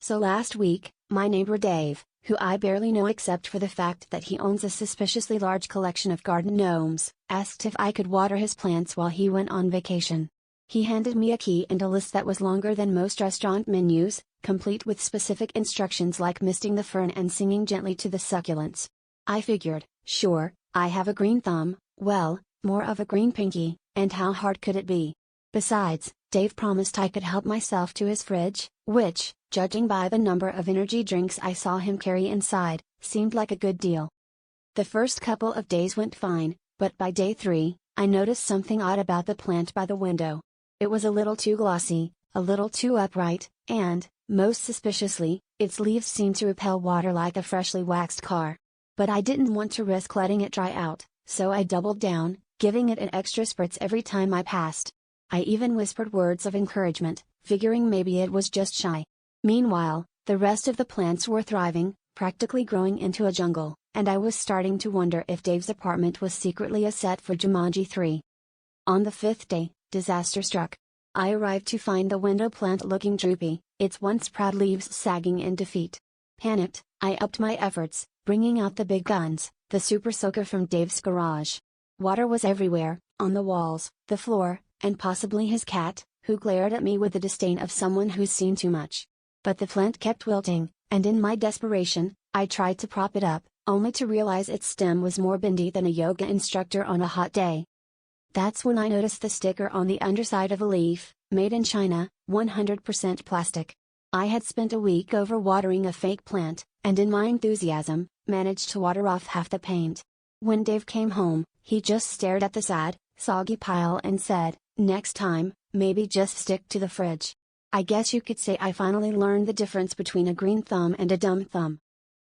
So last week, my neighbor Dave, who I barely know except for the fact that he owns a suspiciously large collection of garden gnomes, asked if I could water his plants while he went on vacation. He handed me a key and a list that was longer than most restaurant menus, complete with specific instructions like misting the fern and singing gently to the succulents. I figured, sure, I have a green thumb, well, more of a green pinky, and how hard could it be? Besides, Dave promised I could help myself to his fridge, which, judging by the number of energy drinks I saw him carry inside, seemed like a good deal. The first couple of days went fine, but by day 3, I noticed something odd about the plant by the window. It was a little too glossy, a little too upright, and, most suspiciously, its leaves seemed to repel water like a freshly waxed car. But I didn't want to risk letting it dry out, so I doubled down, giving it an extra spritz every time I passed. I even whispered words of encouragement, figuring maybe it was just shy. Meanwhile, the rest of the plants were thriving, practically growing into a jungle, and I was starting to wonder if Dave's apartment was secretly a set for Jumanji 3. On the 5th day, disaster struck. I arrived to find the window plant looking droopy, its once proud leaves sagging in defeat. Panicked, I upped my efforts, bringing out the big guns, the super soaker from Dave's garage. Water was everywhere, on the walls, the floor, and possibly his cat, who glared at me with the disdain of someone who's seen too much. But the plant kept wilting, and in my desperation, I tried to prop it up, only to realize its stem was more bendy than a yoga instructor on a hot day. That's when I noticed the sticker on the underside of a leaf, made in China, 100% plastic. I had spent a week overwatering a fake plant, and in my enthusiasm, managed to water off half the paint. When Dave came home, he just stared at the sad, soggy pile and said, "Next time, maybe just stick to the fridge." I guess you could say I finally learned the difference between a green thumb and a dumb thumb.